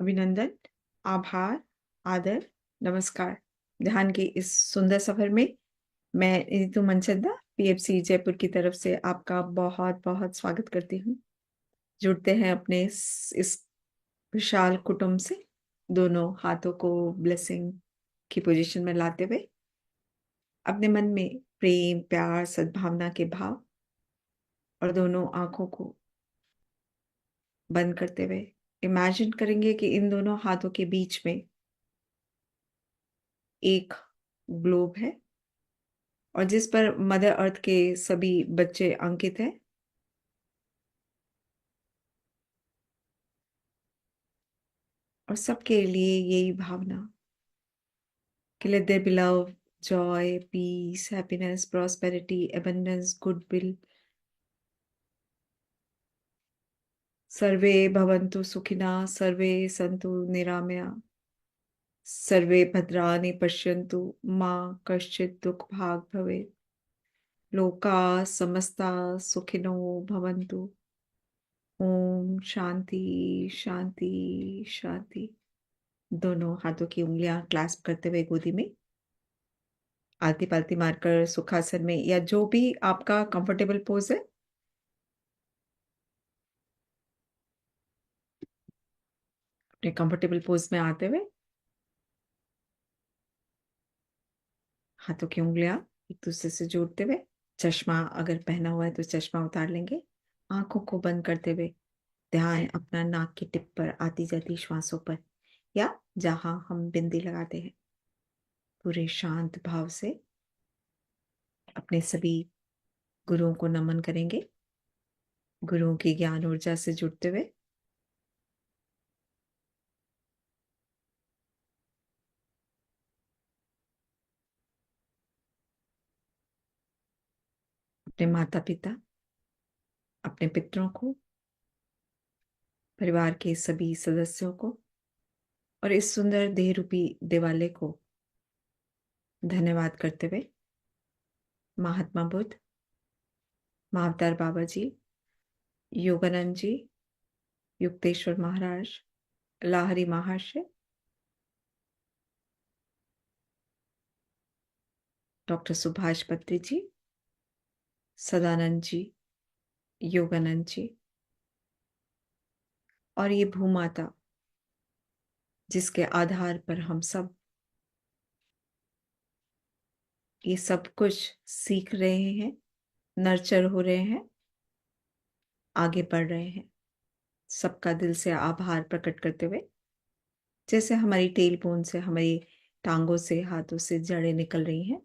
अभिनंदन, आभार, आदर, नमस्कार। ध्यान के इस सुंदर सफर में मैं नीतू मनचंदा पीएफसी जयपुर की तरफ से आपका बहुत-बहुत स्वागत करती हूँ। जुड़ते हैं अपने इस विशाल कुटुंब से, दोनों हाथों को ब्लेसिंग की पोजीशन में लाते हुए, अपने मन में प्रेम, प्यार, सद्भावना के भाव और दोनों आँखों को बंद करते हुए इमेजिन करेंगे कि इन दोनों हाथों के बीच में एक ग्लोब है और जिस पर मदर अर्थ के सभी बच्चे अंकित हैं। और सबके लिए यही भावना कि let there be love, joy, peace, happiness, prosperity, abundance, goodwill. सर्वे भवन्तु सुखिनः, सर्वे सन्तु निरामया, सर्वे भद्राणि पश्यन्तु, मा कश्चित् दुःखभाग् भवेत्। लोकाः समस्ताः सुखिनो भवन्तु। ओम शांति शांति शांति। दोनों हाथों की उंगलियां क्लैस्प करते हुए गोदी में आलती पालती मारकर सुखासन में या जो भी आपका कंफर्टेबल पोज है, अपने कंफर्टेबल पोज में आते हुए हाथों की उंगलियां एक दूसरे से जोड़ते हुए, चश्मा अगर पहना हुआ है तो चश्मा उतार लेंगे। आंखों को बंद करते हुए ध्यान अपना नाक की टिप पर आती जाती श्वासों पर या जहां हम बिंदी लगाते हैं, पूरे शांत भाव से अपने सभी गुरुओं को नमन करेंगे। गुरुओं की ज्ञान ऊर्जा से जुड़ते हुए अपने माता पिता, अपने पितरों को, परिवार के सभी सदस्यों को और इस सुंदर देह रूपी दिवाले को धन्यवाद करते हुए महात्मा बुद्ध, महाअवतार बाबा जी, योगानंद जी, युक्तेश्वर महाराज, लाहरी महर्षि, डॉक्टर सुभाष पत्री जी, सदानंद जी, योगानंद जी और ये भूमाता जिसके आधार पर हम सब ये सब कुछ सीख रहे हैं, नर्चर हो रहे हैं, आगे बढ़ रहे हैं। सबका दिल से आभार प्रकट करते हुए जैसे हमारी टेल बोन से, हमारी टांगों से, हाथों से जड़ें निकल रही हैं,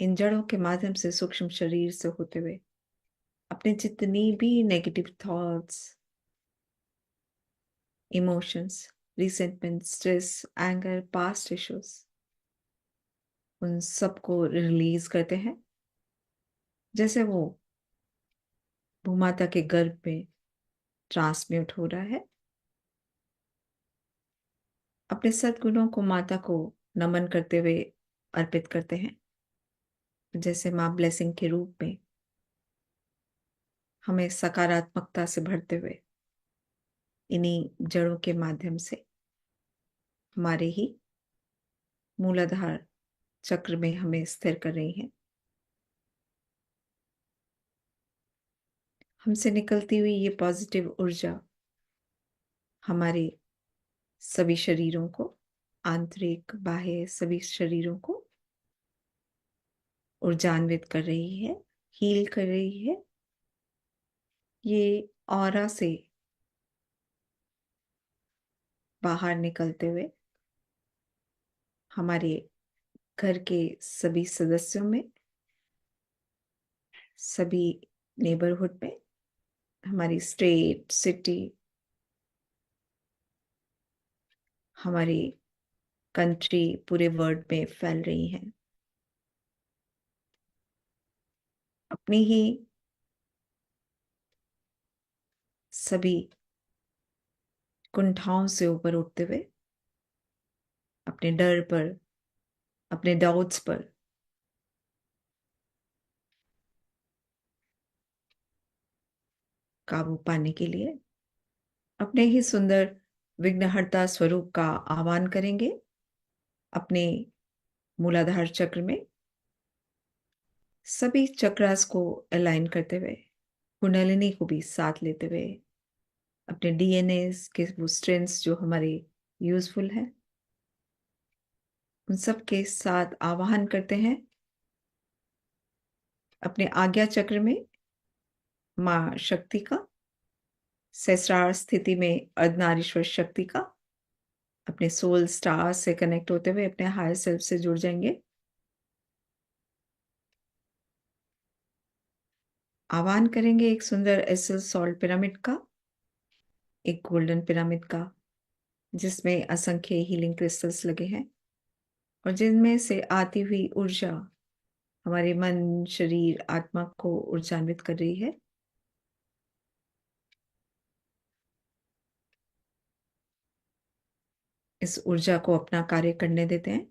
इन जड़ों के माध्यम से सूक्ष्म शरीर से होते हुए अपने जितनी भी negative thoughts, emotions, resentment, stress, anger, past issues, उन सबको रिलीज करते हैं जैसे वो भूमाता के गर्भ में ट्रांसम्यूट हो रहा है। अपने सद्गुणों को माता को नमन करते हुए अर्पित करते हैं, जैसे माँ ब्लेसिंग के रूप में हमें सकारात्मकता से भरते हुए इन्हीं जड़ों के माध्यम से हमारे ही मूलाधार चक्र में हमें स्थिर कर रही हैं। हमसे निकलती हुई ये पॉजिटिव ऊर्जा हमारे सभी शरीरों को, आंतरिक बाह्य सभी शरीरों को ऊर्जान्वित कर रही है, हील कर रही है। ये ऑरा से बाहर निकलते हुए हमारे घर के सभी सदस्यों में, सभी नेबरहुड में, हमारी स्टेट, सिटी, हमारी कंट्री, पूरे वर्ल्ड में फैल रही हैं। अपनी ही सभी कुंठाओं से ऊपर उठते हुए अपने डर पर, अपने डाउट्स पर काबू पाने के लिए अपने ही सुंदर विघ्नहर्ता स्वरूप का आह्वान करेंगे अपने मूलाधार चक्र में, सभी चक्रास को अलाइन करते हुए, कुंडलिनी को भी साथ लेते हुए, अपने डीएनए के वो स्ट्रेंथ्स जो हमारे यूजफुल हैं, उन सब के साथ आवाहन करते हैं अपने आज्ञा चक्र में माँ शक्ति का, सहस्रार स्थिति में अर्धनारीश्वर शक्ति का, अपने सोल स्टार से कनेक्ट होते हुए अपने हायर सेल्फ से जुड़ जाएंगे। आह्वान करेंगे एक सुंदर एसल सॉल्ट पिरामिड का, एक गोल्डन पिरामिड का, जिसमें असंख्य हीलिंग क्रिस्टल्स लगे हैं और जिनमें से आती हुई ऊर्जा हमारे मन, शरीर, आत्मा को ऊर्जान्वित कर रही है। इस ऊर्जा को अपना कार्य करने देते हैं।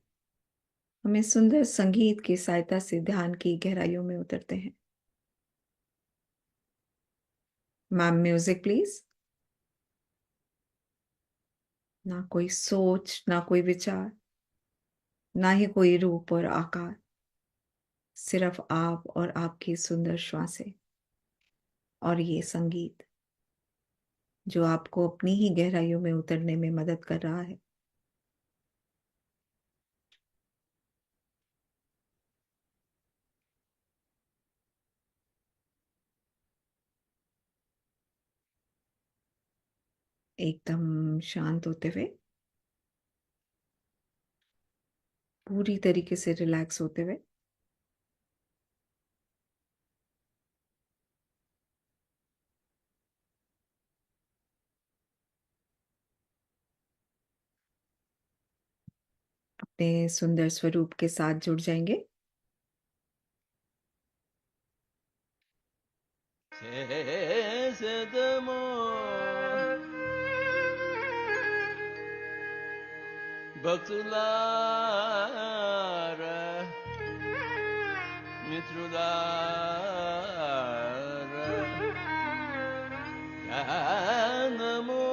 हमें सुंदर संगीत की सहायता से ध्यान की गहराइयों में उतरते हैं। Ma'am, music please. ना कोई सोच, ना कोई विचार, ना ही कोई रूप और आकार, सिर्फ आप और आपकी सुंदर श्वासें और ये संगीत जो आपको अपनी ही गहराइयों में उतरने में मदद कर रहा है। एकदम शांत होते हुए, पूरी तरीके से रिलैक्स होते हुए, अपने सुंदर स्वरूप के साथ जुड़ जाएंगे। Baktılar mitrolar yanımı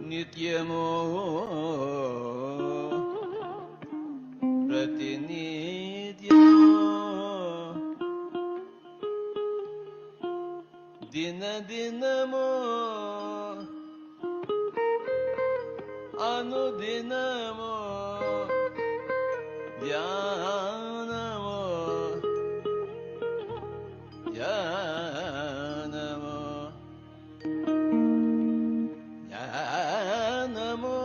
Nityamo ದಿನ ದಿನಮೋ ಅನುದಿನಮೋ ಧ್ಯಾನಮೋ ಧ್ಯಾನಮೋ ಧ್ಯಾನಮೋ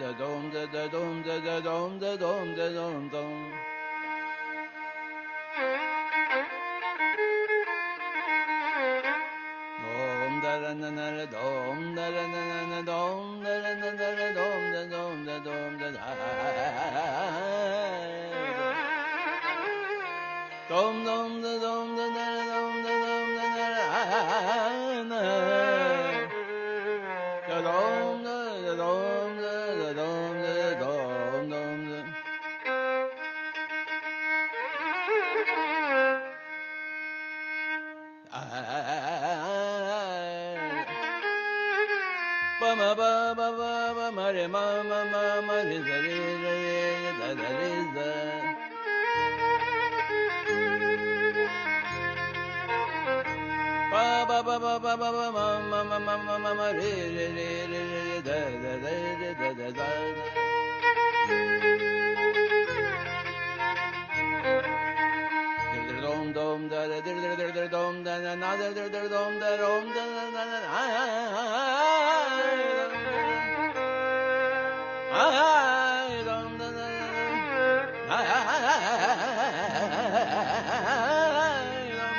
da dom da da dom da da dom da dom da dom dom. Dom da da na na dom da da na na dom da da na na dom da dom da dom da da. Dom dom da dom da na dom da dom da na da dom da dom da dom da dom dom da. Ba ma ba ba ba ba ma re ma ma ma ma re za re re re da da re za. Ba ba ba ba ba ba ba ma ma ma ma ma ma ma re re re re re da da da re da da da. Dom dom da da dom da na na da dom da dom da na na na ay dom da na ay dom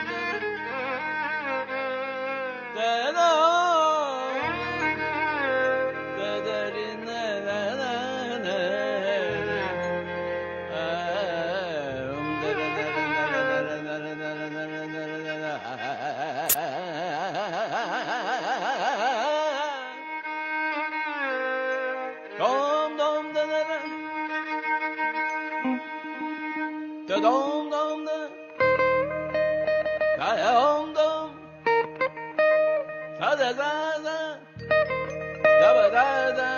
da da ri na na na dom dom da da da dom dom da da dom dom da da da da da ba da da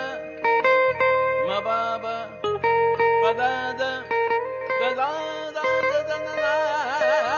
ma ba ba ba da da da da da da da da.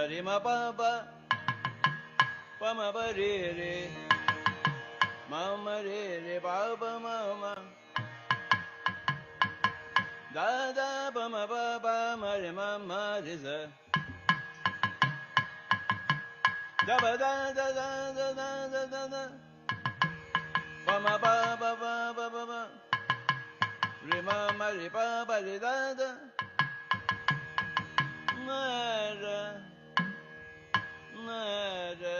Sari ma pa pa ma pa re re ma re re pa pa ma da da pa ma re ma re sa da ba da da da da da da da da pa ma pa re ma re pa re da da ma ra da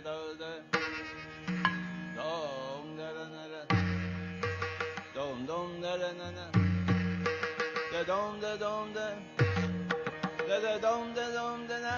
da da dom da da da dom da da na na da dom da da dom da na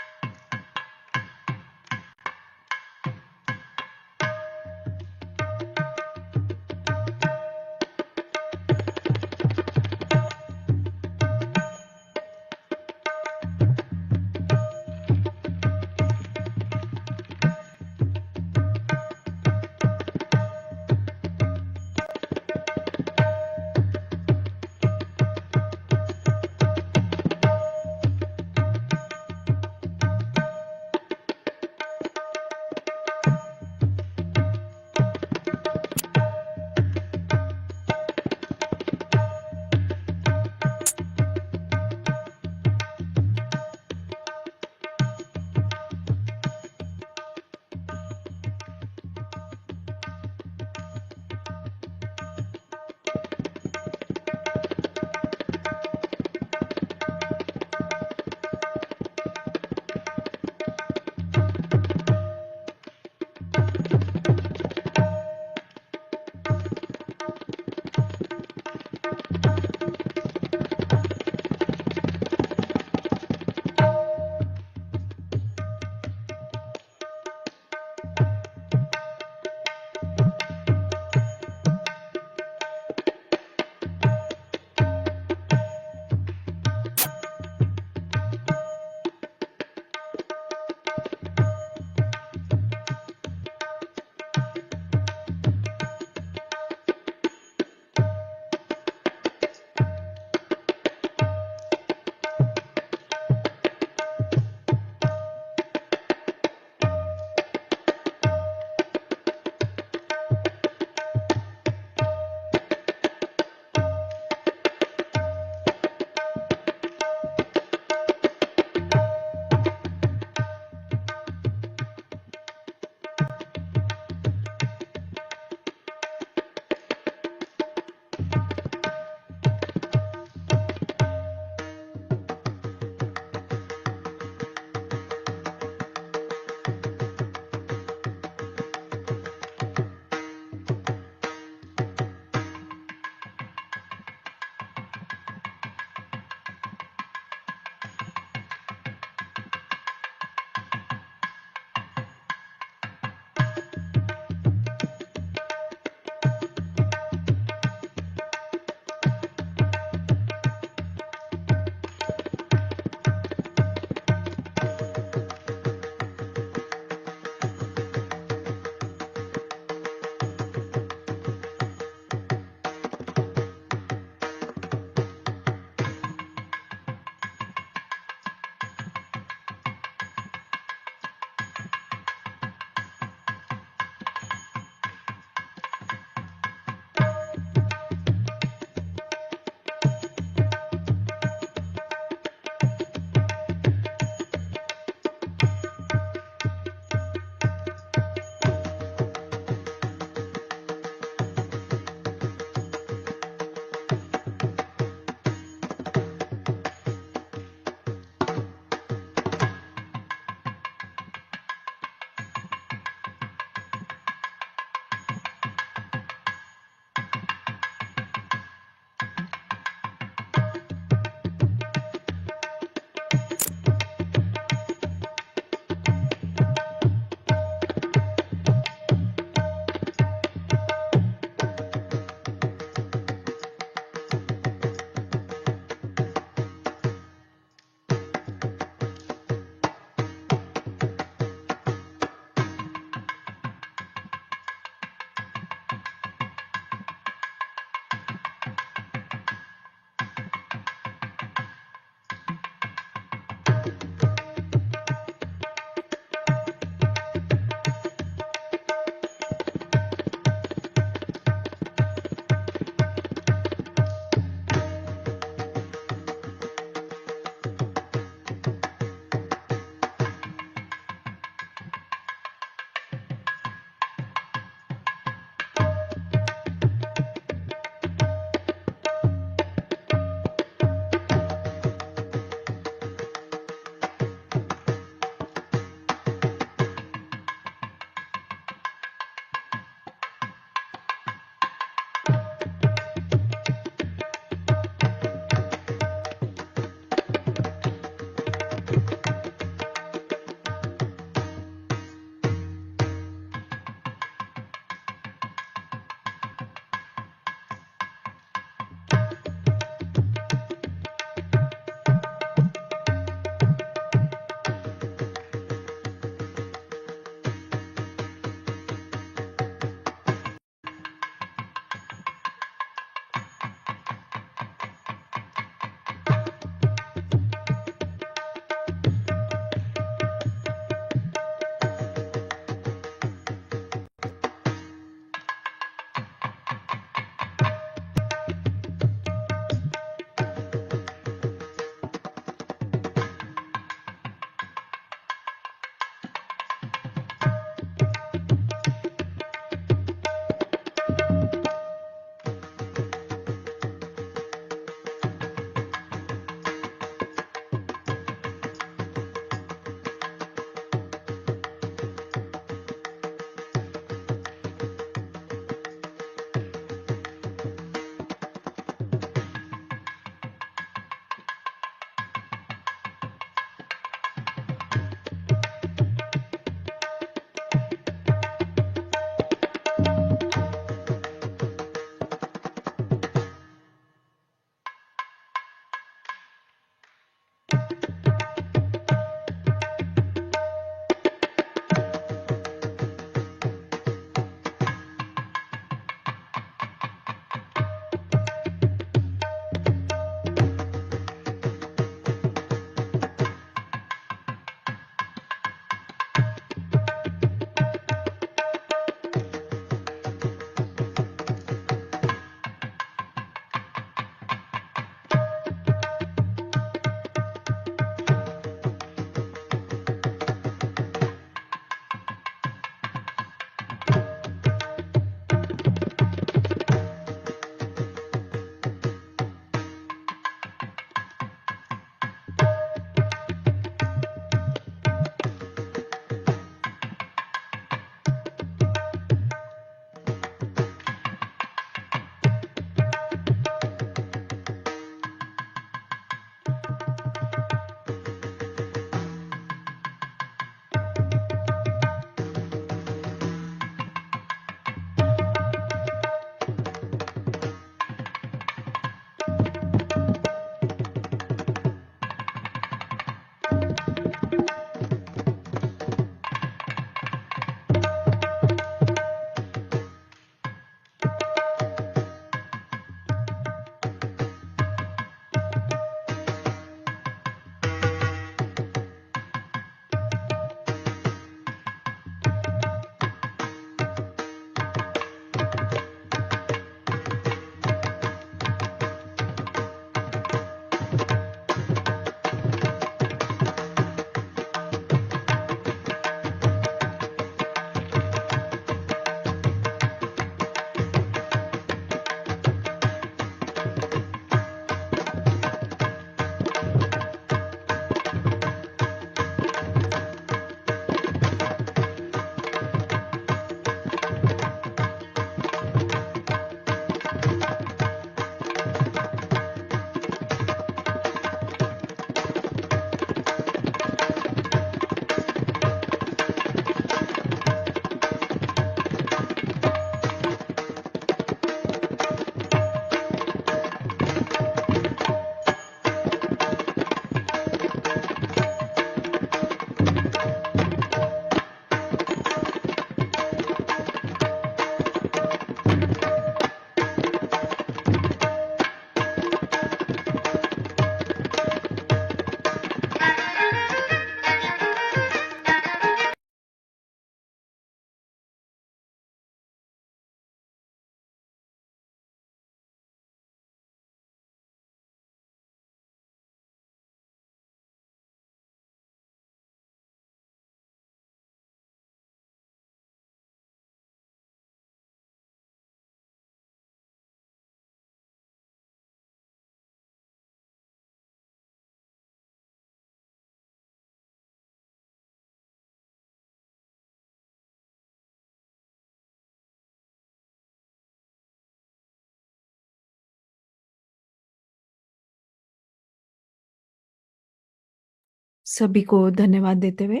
सभी को धन्यवाद देते हुए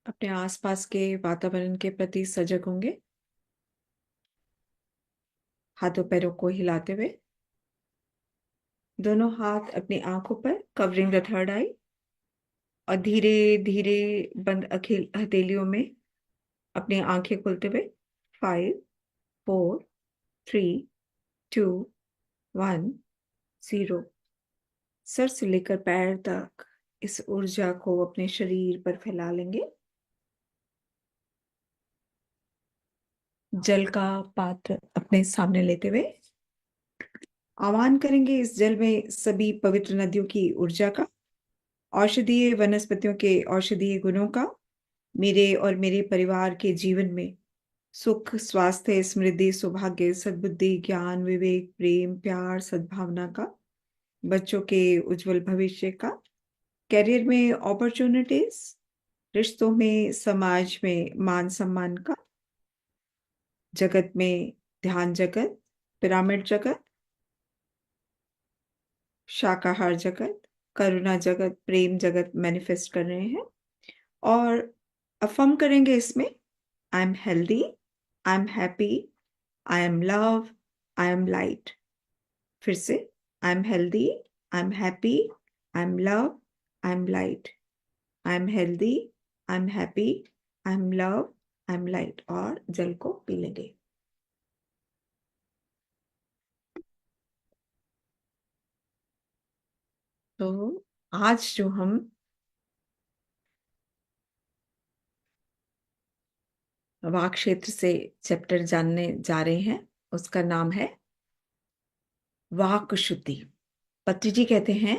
अपने आसपास के वातावरण के प्रति सजग होंगे। हाथों पैरों को हिलाते हुए दोनों हाथ अपनी आंखों पर, कवरिंग द थर्ड आई, और धीरे धीरे बंद हथेलियों में अपनी आंखें खोलते हुए 5 4 3 2 1 0। सर से लेकर पैर तक इस ऊर्जा को अपने शरीर पर फैला लेंगे। जल का पात्र अपने सामने लेते हुए आह्वान करेंगे इस जल में सभी पवित्र नदियों की ऊर्जा का, औषधीय वनस्पतियों के औषधीय गुणों का, मेरे और मेरे परिवार के जीवन में सुख, स्वास्थ्य, समृद्धि, सौभाग्य, सद्बुद्धि, ज्ञान, विवेक, प्रेम, प्यार, सद्भावना का, बच्चों के उज्जवल भविष्य का, करियर में अपॉर्चुनिटीज, रिश्तों में, समाज में मान सम्मान का, जगत में ध्यान जगत, पिरामिड जगत, शाकाहार जगत, करुणा जगत, प्रेम जगत मैनिफेस्ट कर रहे हैं और अफर्म करेंगे इसमें I am healthy, I am happy, I am love, I am light. फिर से I am healthy, I am happy, I am love, I am light. I am healthy, I am happy, I am love, I am light. और जल को P लेंगे। तो आज जो हम वाक क्षेत्र से चैप्टर जानने जा रहे हैं उसका नाम है वाक शुद्धि। पत्री जी कहते हैं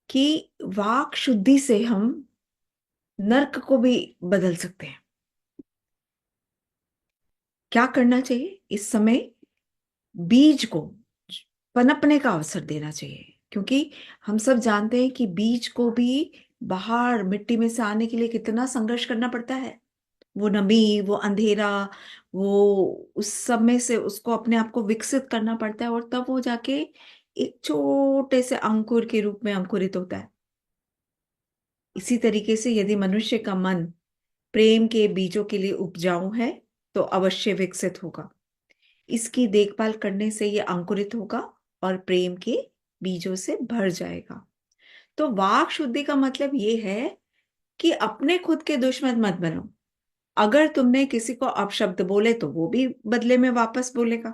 कि वाक शुद्धि से हम नर्क को भी बदल सकते हैं। क्या करना चाहिए? इस समय बीज को पनपने का अवसर देना चाहिए, क्योंकि हम सब जानते हैं कि बीज को भी बाहर मिट्टी में से आने के लिए कितना संघर्ष करना पड़ता है। वो नमी, वो अंधेरा, वो उस सब में से उसको अपने आप को विकसित करना पड़ता है और तब वो जाके एक छोटे से अंकुर के रूप में अंकुरित होता है। इसी तरीके से यदि मनुष्य का मन प्रेम के बीजों के लिए उपजाऊ है तो अवश्य विकसित होगा। इसकी देखभाल करने से ये अंकुरित होगा और प्रेम के बीजों से भर जाएगा। तो वाक शुद्धि का मतलब ये है कि अपने खुद के दुश्मन मत बनो। अगर तुमने किसी को अपशब्द बोले तो वो भी बदले में वापस बोलेगा,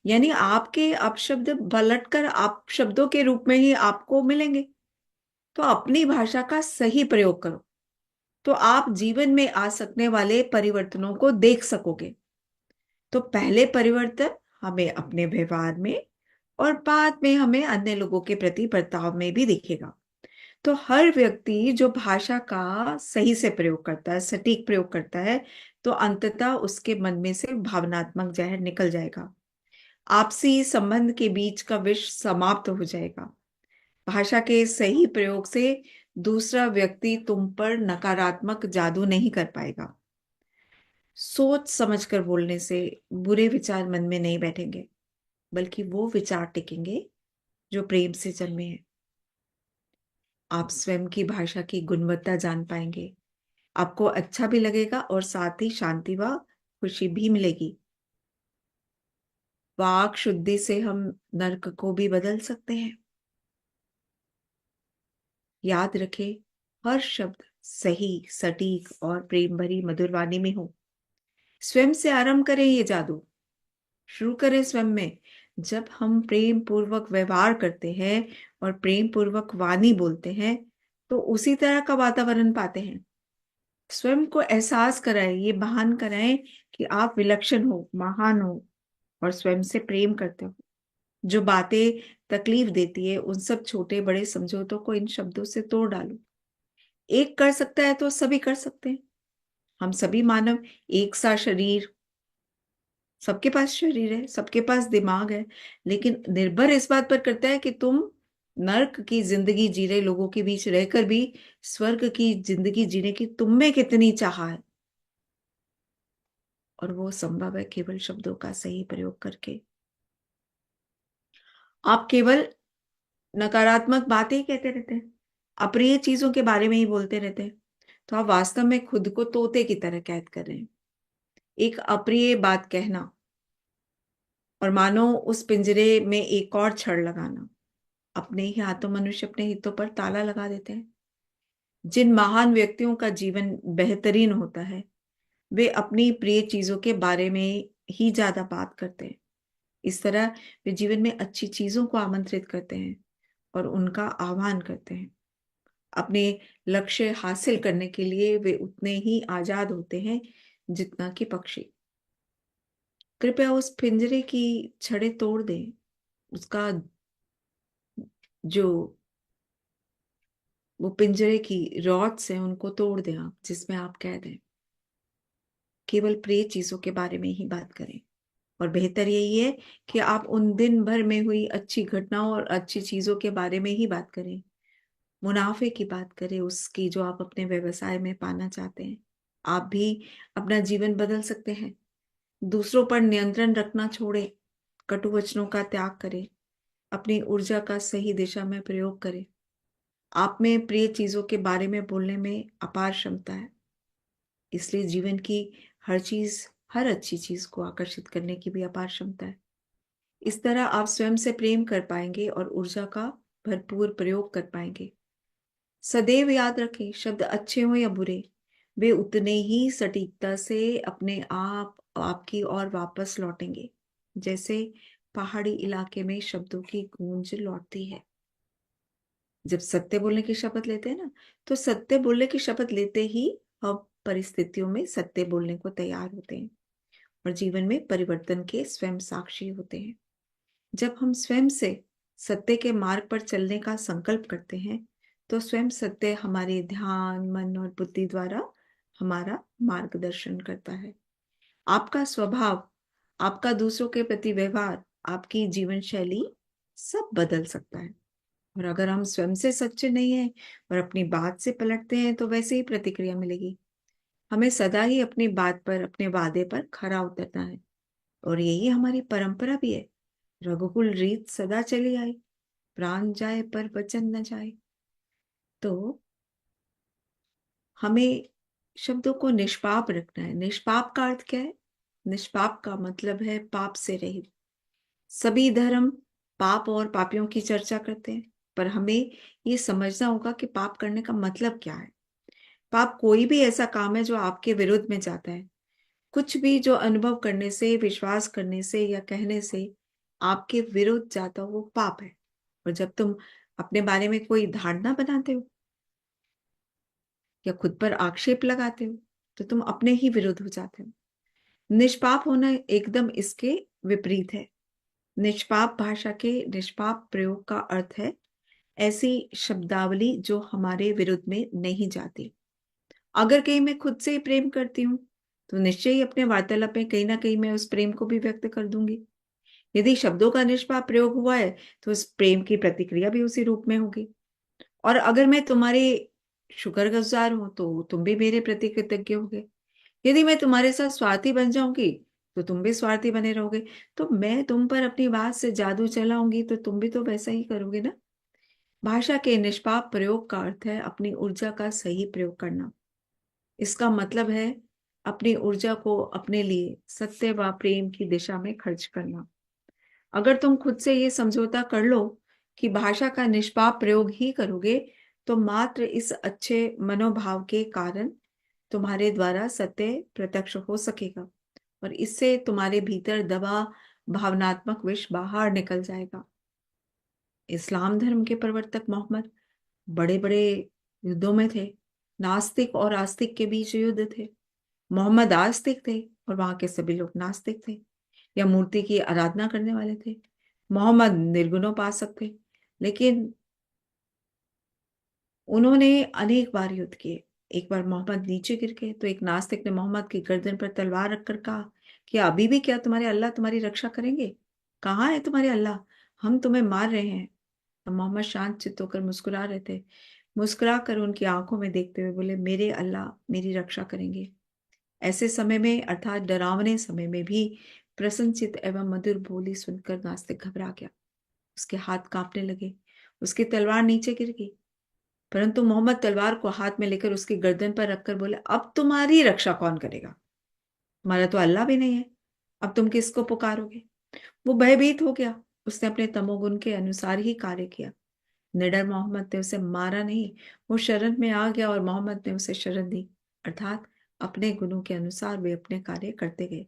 यानी आपके अपशब्द पलटकर आप शब्दों के रूप में ही आपको मिलेंगे। तो अपनी भाषा का सही प्रयोग करो तो आप जीवन में आ सकने वाले परिवर्तनों को देख सकोगे। तो पहले परिवर्तन हमें अपने व्यवहार में और बाद में हमें अन्य लोगों के प्रति बर्ताव में भी दिखेगा। तो हर व्यक्ति जो भाषा का सही से प्रयोग करता है, सटीक प्रयोग करता है, तो अंततः उसके मन में से भावनात्मक जहर निकल जाएगा। आपसी संबंध के बीच का विष समाप्त हो जाएगा। भाषा के सही प्रयोग से दूसरा व्यक्ति तुम पर नकारात्मक जादू नहीं कर पाएगा। सोच समझकर बोलने से बुरे विचार मन में नहीं बैठेंगे, बल्कि वो विचार टिकेंगे जो प्रेम से जन्मे हैं। आप स्वयं की भाषा की गुणवत्ता जान पाएंगे। आपको अच्छा भी लगेगा और साथ ही शांति व खुशी भी मिलेगी। वाक शुद्धि से हम नर्क को भी बदल सकते हैं। याद रखें, हर शब्द सही, सटीक और प्रेम भरी मधुर वाणी में हो। स्वयं से आरंभ करें ये जादू, शुरू करें स्वयं में। जब हम प्रेम पूर्वक व्यवहार करते हैं और प्रेम पूर्वक वाणी बोलते हैं तो उसी तरह का वातावरण पाते हैं। स्वयं को एहसास कराएं, ये बहान कराएं कि आप विलक्षण हो, महान हो और स्वयं से प्रेम करते हो। जो बातें तकलीफ देती है उन सब छोटे बड़े समझौतों को इन शब्दों से तोड़ डालो। एक कर सकता है तो सभी कर सकते हैं। हम सभी मानव एक सा शरीर, सबके पास शरीर है, सबके पास दिमाग है, लेकिन निर्भर इस बात पर करता है कि तुम नर्क की जिंदगी जी रहे लोगों के बीच रहकर भी स्वर्ग की जिंदगी जीने की तुम में कितनी चाह है। और वो संभव है केवल शब्दों का सही प्रयोग करके। आप केवल नकारात्मक बातें ही कहते रहते हैं, अप्रिय चीजों के बारे में ही बोलते रहते हैं। तो आप वास्तव में खुद को तोते की तरह कैद कर रहे हैं। एक अप्रिय बात कहना और मानो उस पिंजरे में एक और छड़ लगाना। अपने ही हाथों मनुष्य अपने हितों पर ताला लगा देते हैं। जिन महान व्यक्तियों का जीवन बेहतरीन होता है, वे अपनी प्रिय चीजों के बारे में ही ज्यादा बात करते हैं। इस तरह वे जीवन में अच्छी चीजों को आमंत्रित करते हैं और उनका आह्वान करते हैं। अपने लक्ष्य हासिल करने के लिए वे उतने ही आजाद होते हैं जितना कि पक्षी। कृपया उस पिंजरे की छड़ें तोड़ दें। उसका जो वो पिंजरे की रॉड्स हैं उनको तोड़ दें आप, जिसमें आप कैद हैं। केवल प्रिय चीजों के बारे में ही बात करें। और बेहतर यही है कि आप उन दिन भर में हुई अच्छी घटनाओं और अच्छी चीजों के बारे में ही बात करें। मुनाफे की बात करें, उसकी जो आप अपने व्यवसाय में पाना चाहते हैं। आप भी अपना जीवन बदल सकते हैं। दूसरों पर नियंत्रण रखना छोड़ें। कटु वचनों का त्याग करें। अपनी ऊर्जा का सही दिशा में प्रयोग करें। आप में प्रिय चीजों के बारे में बोलने में अपार क्षमता है। इसलिए जीवन की हर चीज, हर अच्छी चीज को आकर्षित करने की भी अपार क्षमता है। इस तरह आप स्वयं से प्रेम कर पाएंगे और ऊर्जा का भरपूर प्रयोग कर पाएंगे। सदैव याद रखें, शब्द अच्छे हो या बुरे, वे उतने ही सटीकता से अपने आप आपकी ओर वापस लौटेंगे, जैसे पहाड़ी इलाके में शब्दों की गूंज लौटती है। जब सत्य बोलने की शपथ लेते हैं ना, तो सत्य बोलने की शपथ लेते ही हम परिस्थितियों में सत्य बोलने को तैयार होते हैं और जीवन में परिवर्तन के स्वयं साक्षी होते हैं। जब हम स्वयं से सत्य के मार्ग पर चलने का संकल्प करते हैं, तो स्वयं सत्य हमारे ध्यान, मन और बुद्धि द्वारा हमारा मार्गदर्शन करता है। आपका स्वभाव, आपका दूसरों के प्रति व्यवहार, आपकी जीवन शैली सब बदल सकता है। और अगर हम स्वयं से सच्चे नहीं हैं और अपनी बात से पलटते हैं, तो वैसे ही प्रतिक्रिया मिलेगी। हमें सदा ही अपनी बात पर, अपने वादे पर खरा उतरना है और यही हमारी परंपरा भी है। रघुकुल रीत सदा चली आई, प्राण जाए पर वचन न जाए। तो हमें शब्दों को निष्पाप रखना है। निष्पाप का अर्थ क्या है? निष्पाप का मतलब है पाप से रहित। सभी धर्म पाप और पापियों की चर्चा करते हैं, पर हमें ये समझना होगा कि पाप करने का मतलब क्या है। पाप कोई भी ऐसा काम है जो आपके विरुद्ध में जाता है। कुछ भी जो अनुभव करने से, विश्वास करने से या कहने से आपके विरुद्ध जाता हो, वो पाप है। और जब तुम अपने बारे में कोई धारणा बनाते हो या खुद पर आक्षेप लगाते हो, तो तुम अपने ही विरुद्ध हो जाते हो। निष्पाप होना एकदम इसके विपरीत है। निष्पाप भाषा के निष्पाप प्रयोग का अर्थ है ऐसी शब्दावली जो हमारे विरुद्ध में नहीं जाती। अगर कहीं मैं खुद से ही प्रेम करती हूँ, तो निश्चय ही अपने वार्तालाप में कहीं ना कहीं मैं उस प्रेम को भी व्यक्त कर दूंगी। यदि शब्दों का निष्पाप प्रयोग हुआ है, तो उस प्रेम की प्रतिक्रिया भी उसी रूप में होगी। और अगर मैं तुम्हारे शुक्रगुजार हूं, तो तुम भी मेरे प्रति कृतज्ञ होगे। यदि मैं तुम्हारे साथ स्वार्थी बन जाऊंगी, तो तुम भी स्वार्थी बने रहोगे। तो मैं तुम पर अपनी बात से जादू चलाऊंगी, तो तुम भी तो वैसा ही करोगे ना। भाषा के निष्पाप प्रयोग का अर्थ है अपनी ऊर्जा का सही प्रयोग करना। इसका मतलब है अपनी ऊर्जा को अपने लिए सत्य व प्रेम की दिशा में खर्च करना। अगर तुम खुद से ये समझौता कर लो कि भाषा का निष्पाप प्रयोग ही करोगे, तो मात्र इस अच्छे मनोभाव के कारण तुम्हारे द्वारा सत्य प्रत्यक्ष हो सकेगा और इससे तुम्हारे भीतर दबा भावनात्मक विष बाहर निकल जाएगा। इस्लाम धर्म के प्रवर्तक मोहम्मद बड़े बड़े युद्धों में थे। नास्तिक और आस्तिक के बीच युद्ध थे। मोहम्मद आस्तिक थे और वहां के सभी लोग नास्तिक थे या मूर्ति की आराधना करने वाले थे। मोहम्मद निर्गुणोपासक थे, लेकिन उन्होंने अनेक बार युद्ध किए। एक बार मोहम्मद नीचे गिर गए, तो एक नास्तिक ने मोहम्मद की गर्दन पर तलवार रखकर कहा कि अभी भी क्या तुम्हारे अल्लाह तुम्हारी रक्षा करेंगे? कहाँ है तुम्हारे अल्लाह? हम तुम्हें मार रहे हैं। तो मोहम्मद शांत चित्त होकर मुस्कुरा रहे थे। मुस्कुरा कर उनकी आंखों में देखते हुए बोले, मेरे अल्लाह मेरी रक्षा करेंगे। ऐसे समय में, अर्थात डरावने समय में भी प्रसन्नचित एवं मधुर बोली सुनकर नास्तिक घबरा गया। उसके हाथ कांपने लगे, उसकी तलवार नीचे गिर गई। परंतु मोहम्मद तलवार को हाथ में लेकर उसकी गर्दन पर रखकर बोले, अब तुम्हारी रक्षा कौन करेगा? हमारा तो अल्लाह भी नहीं है, अब तुम किसको पुकारोगे? वो भयभीत हो गया। उसने अपने तमोगुण के अनुसार ही कार्य किया। निडर मोहम्मद ने उसे मारा नहीं, वो शरण में आ गया और मोहम्मद ने उसे शरण दी, अर्थात अपने गुणों के अनुसार वे अपने कार्य करते गए।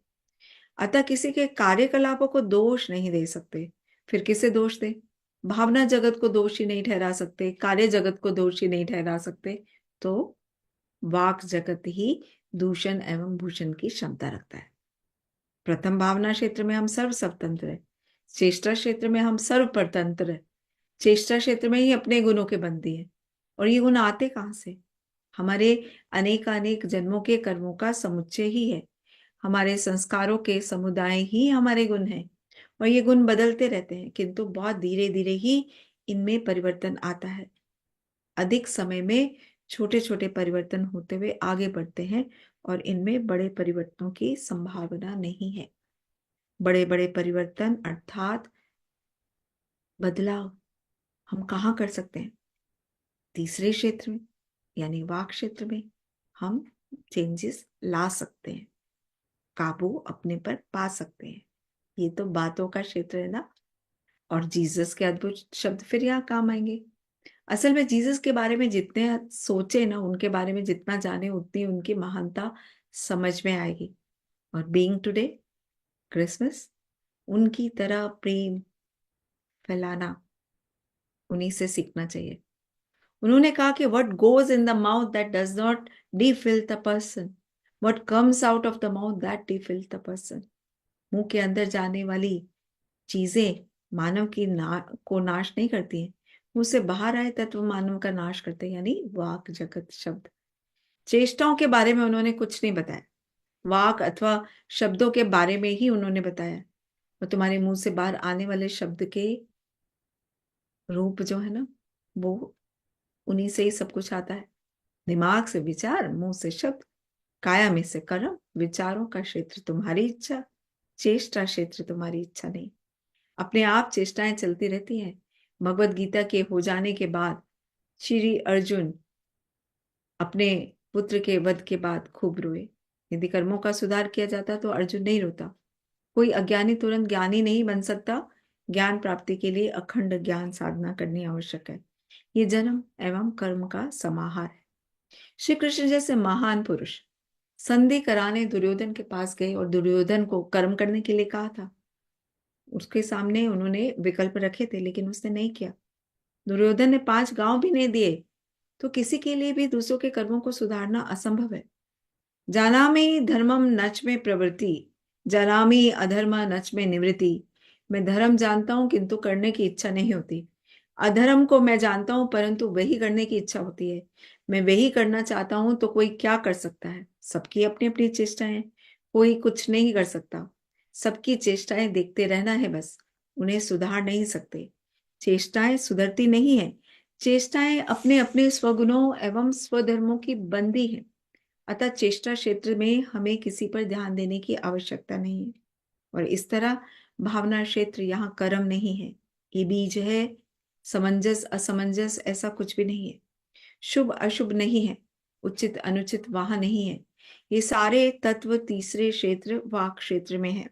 अतः किसी के कार्यकलापों को दोष नहीं दे सकते। फिर किसे दोष दे? भावना जगत को दोषी नहीं ठहरा सकते, कार्य जगत को दोषी नहीं ठहरा सकते, तो वाक जगत ही दूषण एवं भूषण की क्षमता रखता है। प्रथम भावना क्षेत्र में हम सर्व स्वतंत्र है, चेष्टा क्षेत्र में हम सर्व परतंत्र है। चेष्टा क्षेत्र में ही अपने गुणों के बंदी है। और ये गुण आते कहां से? हमारे अनेक जन्मों के कर्मों का समुच्चय ही है। हमारे संस्कारों के समुदाय ही हमारे गुण हैं। और ये गुण बदलते रहते हैं, किंतु बहुत धीरे धीरे ही इनमें परिवर्तन आता है। अधिक समय में छोटे छोटे परिवर्तन होते हुए आगे बढ़ते हैं और इनमें बड़े परिवर्तनों की संभावना नहीं है। बड़े बड़े परिवर्तन अर्थात बदलाव हम कहाँ कर सकते हैं? तीसरे क्षेत्र में, यानी वाक क्षेत्र में हम चेंजेस ला सकते हैं, काबू अपने पर पा सकते हैं। ये तो बातों का क्षेत्र है ना। और जीसस के अद्भुत शब्द फिर यहाँ काम आएंगे। असल में जीसस के बारे में जितने सोचे ना, उनके बारे में जितना जाने, उतनी उनकी महानता समझ में आएगी। और बीइंग टुडे क्रिसमस, उनकी तरह प्रेम फैलाना, उन्हीं से सीखना चाहिए। उन्होंने कहा कि what goes in the mouth that does not defill the person, what comes out of the mouth that defills the person। मुंह के अंदर जाने वाली चीजें मानव की को नाश नहीं करती हैं, मुंह से बाहर आए तत्व मानव का नाश करते हैं, यानी वाक जगत शब्द। चेष्टाओं के बारे में उन्होंने कुछ नहीं बताया, वाक अथवा शब्दों के बारे में ही उन्होंने बताया। और तुम्हारे मुंह से बाहर आने वाले शब्द के रूप जो है ना, वो उन्हीं से ही सब कुछ आता है। दिमाग से विचार, मुंह से शब्द, काया में से कर्म। विचारों का क्षेत्र तुम्हारी इच्छा, चेष्टा क्षेत्र तुम्हारी इच्छा नहीं। अपने आप चेष्टाएं चलती रहती हैं। भगवत गीता के हो जाने के बाद श्री अर्जुन अपने पुत्र के वध के बाद खूब रोए। यदि कर्मों का सुधार किया जाता तो अर्जुन नहीं रोता। कोई अज्ञानी तुरंत ज्ञानी नहीं बन सकता। ज्ञान प्राप्ति के लिए अखंड ज्ञान साधना करनी आवश्यक है। ये जन्म एवं कर्म का समाहार है। श्री कृष्ण जैसे महान पुरुष संधि कराने दुर्योधन के पास गए और दुर्योधन को कर्म करने के लिए कहा था। उसके सामने उन्होंने विकल्प रखे थे, लेकिन उसने नहीं किया। दुर्योधन ने 5 गांव भी नहीं दिए। तो किसी के लिए भी दूसरों के कर्मों को सुधारना असंभव है। जानामि धर्मम नच में प्रवृत्ति, जानामि अधर्म नच में निवृत्ति। मैं धर्म जानता हूं किंतु करने की इच्छा नहीं होती। अधर्म को मैं जानता हूं परंतु वही करने की इच्छा होती है। मैं वही करना चाहता हूं तो कोई क्या कर सकता है? सबकी अपनी अपनी चेष्टाएं, कोई कुछ नहीं कर सकता। सबकी चेष्टाएं देखते रहना है बस, उन्हें सुधार नहीं सकते। चेष्टाएं सुधरती नहीं है। चेष्टाएं अपने अपने स्वगुणों एवं स्वधर्मों की बंदी है। अतः चेष्टा क्षेत्र में हमें किसी पर ध्यान देने की आवश्यकता नहीं है। और इस तरह भावना क्षेत्र यहाँ कर्म नहीं है, ये बीज है। समंजस असमंजस ऐसा कुछ भी नहीं है। शुभ अशुभ नहीं है, उचित अनुचित वहां नहीं है। ये सारे तत्व तीसरे क्षेत्र वाक क्षेत्र में है।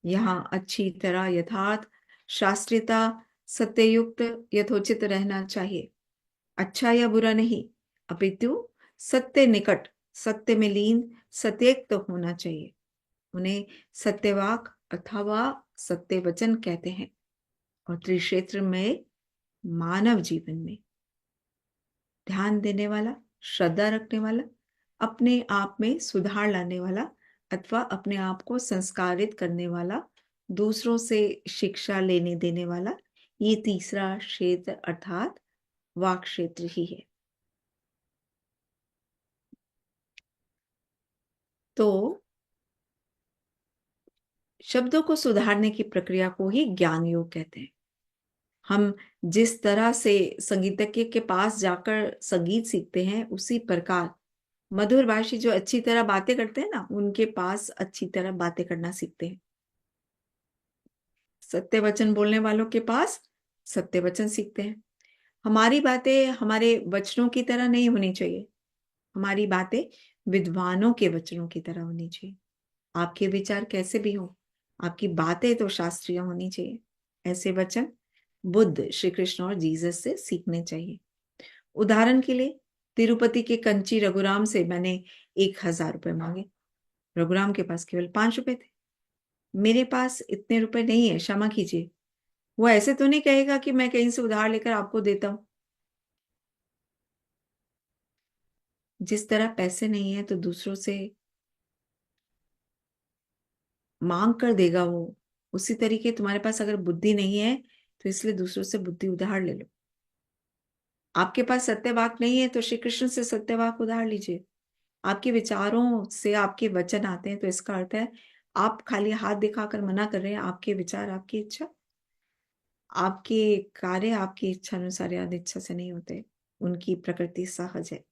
यहाँ अच्छी तरह यथार्थ शास्त्रीयता सत्ययुक्त यथोचित रहना चाहिए। अच्छा या बुरा नहीं, अपितु सत्य निकट, सत्य में लीन, सत्यक्त होना चाहिए। उन्हें सत्यवाक अथवा सत्य वचन कहते हैं। और त्रिक्षेत्र में मानव जीवन में ध्यान देने वाला, श्रद्धा रखने वाला, अपने आप में सुधार लाने वाला अथवा अपने आप को संस्कारित करने वाला, दूसरों से शिक्षा लेने देने वाला, ये तीसरा क्षेत्र अर्थात वाक क्षेत्र ही है। तो शब्दों को सुधारने की प्रक्रिया को ही ज्ञान योग कहते हैं। हम जिस तरह से संगीतज्ञ के पास जाकर संगीत सीखते हैं, उसी प्रकार मधुर भाषी जो अच्छी तरह बातें करते हैं ना, उनके पास अच्छी तरह बातें करना सीखते हैं। सत्य वचन बोलने वालों के पास सत्य वचन सीखते हैं। हमारी बातें हमारे वचनों की तरह नहीं होनी चाहिए। हमारी बातें विद्वानों के वचनों की तरह होनी चाहिए। आपके विचार कैसे भी हों, आपकी बातें तो शास्त्रीय होनी चाहिए। ऐसे वचन बुद्ध, श्री कृष्ण और जीसस से सीखने चाहिए। उदाहरण के लिए तिरुपति के कंची रघुराम से मैंने 1,000 रुपए मांगे। रघुराम के पास केवल 5 रुपए थे। मेरे पास इतने रुपए नहीं है, क्षमा कीजिए। वो ऐसे तो नहीं कहेगा कि मैं कहीं से उधार लेकर आपको देता हूं। जिस तरह पैसे नहीं है तो दूसरों से मांग कर देगा वो, उसी तरीके तुम्हारे पास अगर बुद्धि नहीं है तो इसलिए दूसरों से बुद्धि उधार ले लो। आपके पास सत्यवाक नहीं है तो श्री कृष्ण से सत्यवाक उधार लीजिए। आपके विचारों से आपके वचन आते हैं तो इसका अर्थ है आप खाली हाथ दिखाकर मना कर रहे हैं। आपके विचार, आपकी इच्छा, आपके कार्य आपकी इच्छा अनुसार या इच्छा से नहीं होते। उनकी प्रकृति सहज है।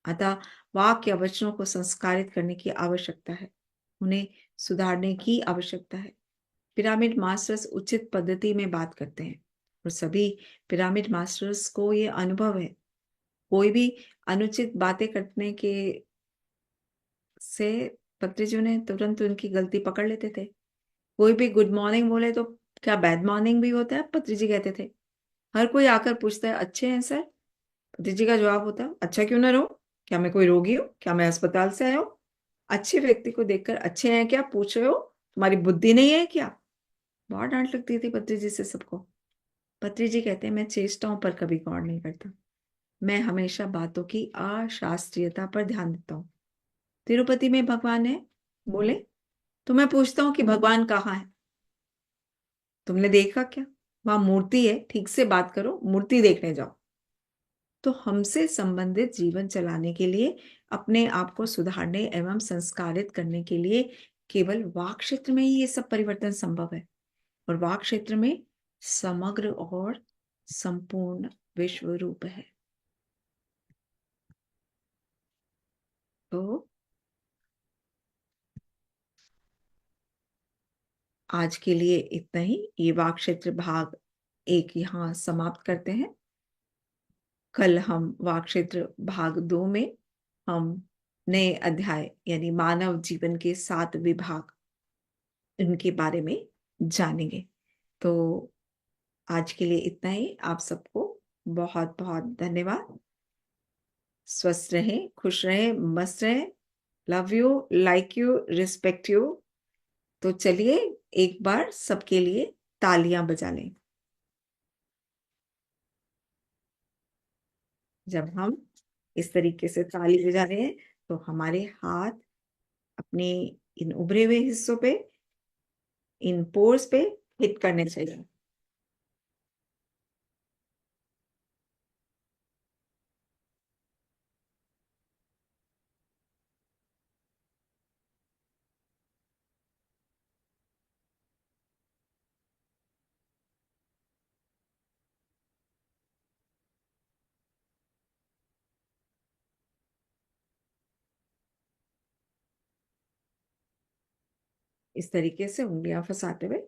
अतः वाक्य या वचनों को संस्कारित करने की आवश्यकता है, उन्हें सुधारने की आवश्यकता है। पिरामिड मास्टर्स उचित पद्धति में बात करते हैं और सभी पिरामिड मास्टर्स को ये अनुभव है। कोई भी अनुचित बातें करने के से पत्री जी ने तुरंत उनकी गलती पकड़ लेते थे। कोई भी गुड मॉर्निंग बोले तो क्या बैड मॉर्निंग भी होता है, पत्री जी कहते थे। हर कोई आकर पूछता है अच्छे हैं सर, पत्री जी का जवाब होता है अच्छा क्यों ना रहो, क्या मैं कोई रोगी हूँ, क्या मैं अस्पताल से आया हूँ। अच्छे व्यक्ति को देखकर अच्छे हैं क्या पूछ रहे हो, तुम्हारी बुद्धि नहीं है क्या। बहुत डांट लगती थी पत्री जी से सबको। पत्री जी कहते हैं मैं चेष्टाओं पर कभी गौर नहीं करता, मैं हमेशा बातों की अशास्त्रीयता पर ध्यान देता हूँ। तिरुपति में भगवान है बोले तो मैं पूछता हूँ कि भगवान कहाँ है, तुमने देखा क्या, वहां मूर्ति है, ठीक से बात करो, मूर्ति देखने जाओ। तो हमसे संबंधित जीवन चलाने के लिए, अपने आप को सुधारने एवं संस्कारित करने के लिए केवल वाक क्षेत्र में ही ये सब परिवर्तन संभव है। और वाक क्षेत्र में समग्र और संपूर्ण विश्व रूप है। तो आज के लिए इतना ही। ये वाक क्षेत्र भाग 1 यहाँ समाप्त करते हैं। कल हम वाक क्षेत्र भाग 2 में हम नए अध्याय यानी मानव जीवन के 7 विभाग इनके बारे में जानेंगे। तो आज के लिए इतना ही। आप सबको बहुत बहुत धन्यवाद। स्वस्थ रहें, खुश रहें, मस्त रहें। Love you, like you, respect you. तो चलिए एक बार सबके लिए तालियां बजा लें। जब हम इस तरीके से ताली बजा रहे हैं तो हमारे हाथ अपने इन उभरे हुए हिस्सों पे, इन पोर्स पे हिट करने चाहिए। इस तरीके से उंगलियां फंसाते हुए।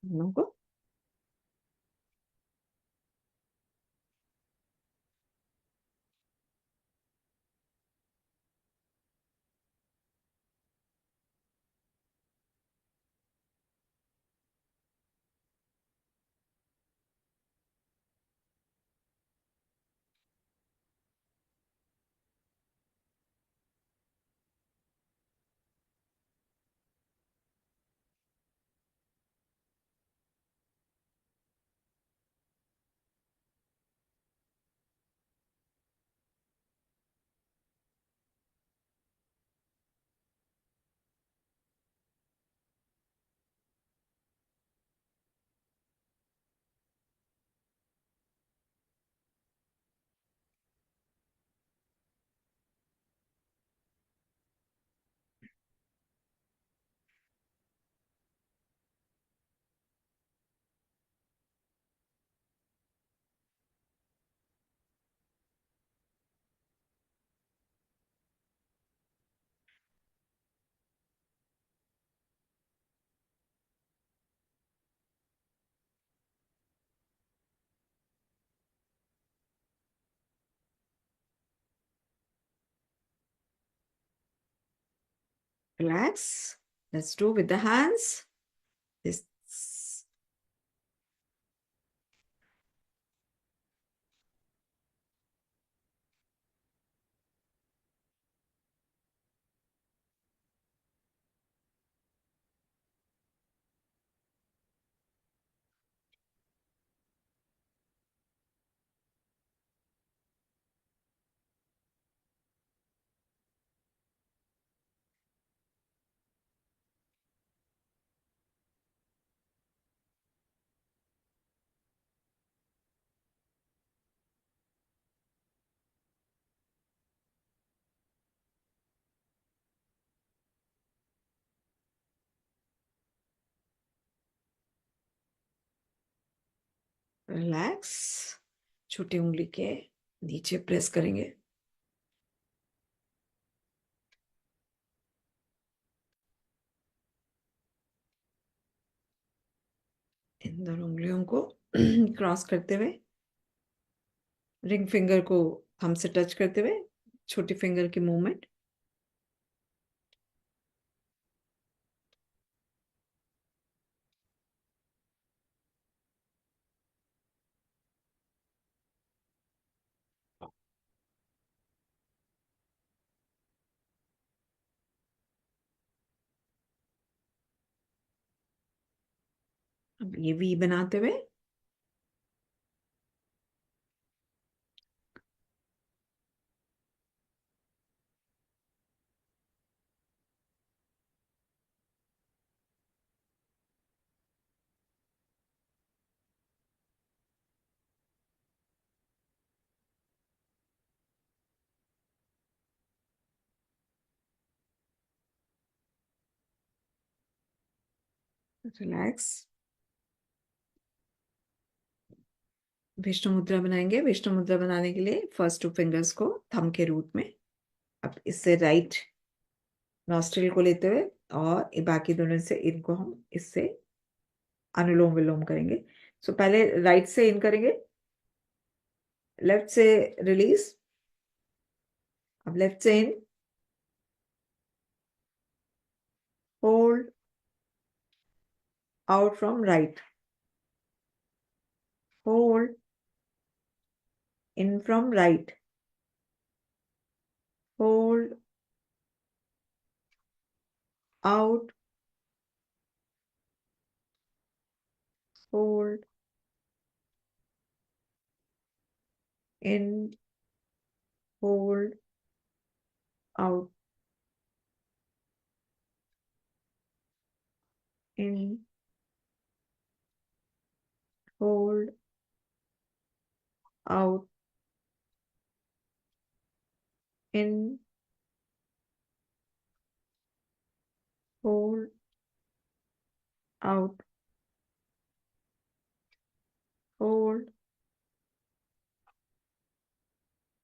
हम लोगों को Relax. Let's do with the hands. This. Relax. छोटी उंगली के नीचे प्रेस करेंगे. इन दोनों उंगलियों को क्रॉस करते हुए, रिंग फिंगर को थंब से टच करते हुए, छोटी फिंगर की मूवमेंट. अब ये वी बनाते हुए रिलैक्स. विष्णु मुद्रा बनाएंगे. विष्णु मुद्रा बनाने के लिए फर्स्ट 2 फिंगर्स को थंब के रूट में, अब इससे राइट नॉस्ट्रिल को लेते हुए और बाकी दोनों से इनको हम इससे अनुलोम विलोम करेंगे. सो पहले राइट से इन करेंगे, लेफ्ट से रिलीज. अब लेफ्ट से in, hold, out from right, hold, in from right, hold, out, hold, in, hold, out, in, hold, out, in, hold, out, hold,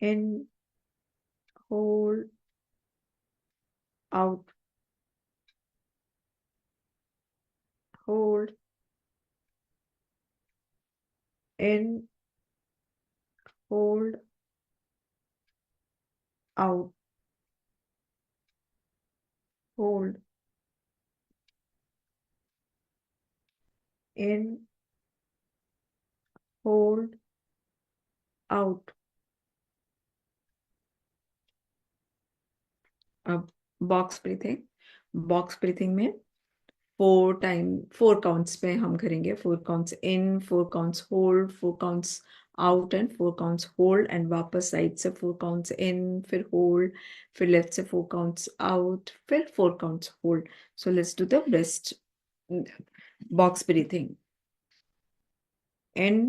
in, hold, out, hold, in, hold, out, hold, in, hold, out. अब box breathing में 4 counts पे हम करेंगे. 4 counts in, 4 counts hold, 4 counts out and 4 counts hold, and वापस side से 4 counts इन, फिर hold, फिर left से 4 काउंट्स आउट, फिर 4 counts hold. So let's do the best box breathing. In,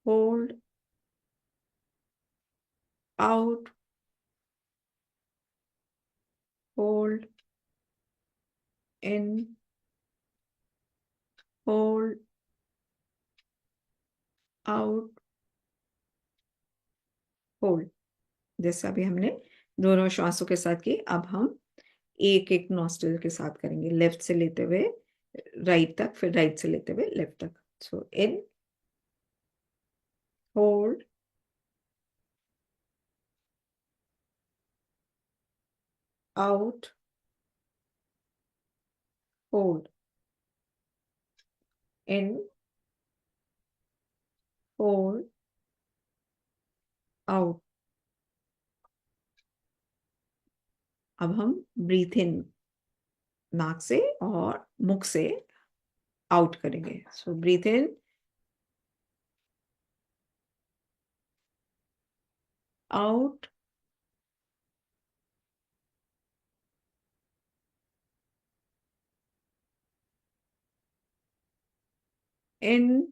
hold, out, hold, in, hold, out, hold. जैसा अभी हमने दोनों श्वासों के साथ की, अब हम एक एक नॉस्ट्रिल के साथ करेंगे. लेफ्ट से लेते हुए राइट तक, फिर राइट से लेते हुए लेफ्ट तक. So in, hold, out, hold, in, hold, out. अब हम ब्रीथ इन नाक से और मुख से आउट करेंगे. So breathe in, out, in,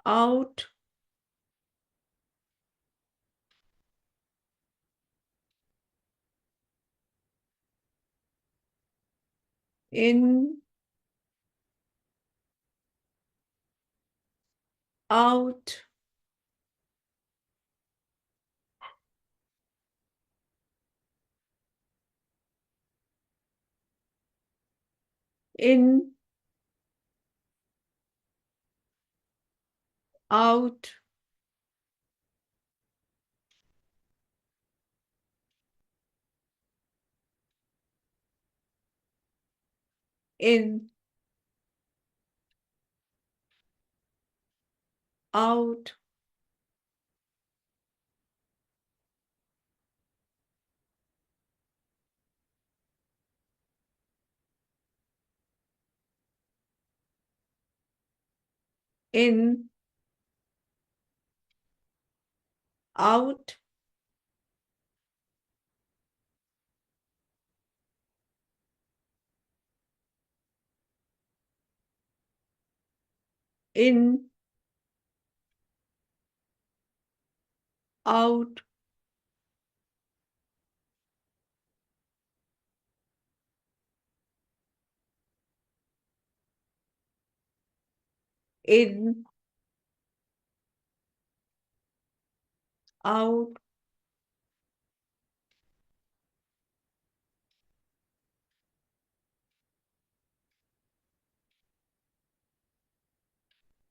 out, in, out, in, out, in, out, in, out, in, out, in, out,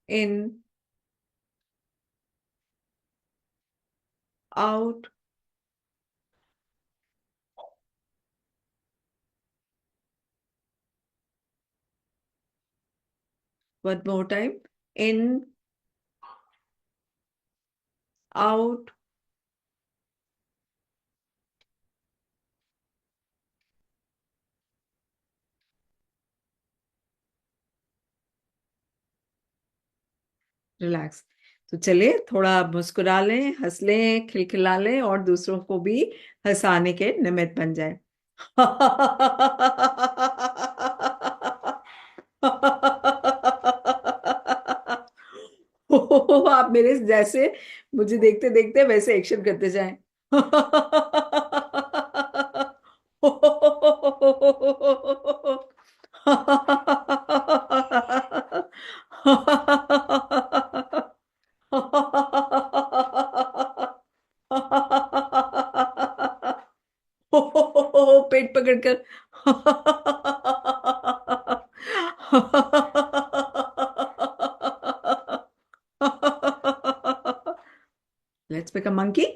in, out. One more time. In, out, relax. तो चलिए थोड़ा मुस्कुरा लें, हंस लें, खिलखिला लें और दूसरों को भी हंसाने के निमित्त बन जाए. आप मेरे जैसे मुझे देखते देखते वैसे एक्शन करते जाएं. पेट पकड़कर. Let's pick a monkey.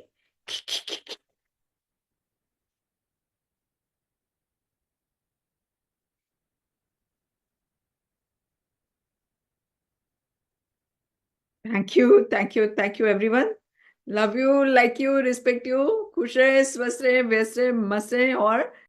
Thank you everyone. Love you, like you, respect you. खुश रहे, स्वस्थ रहे, व्यस्त रहे, मस्त रहे और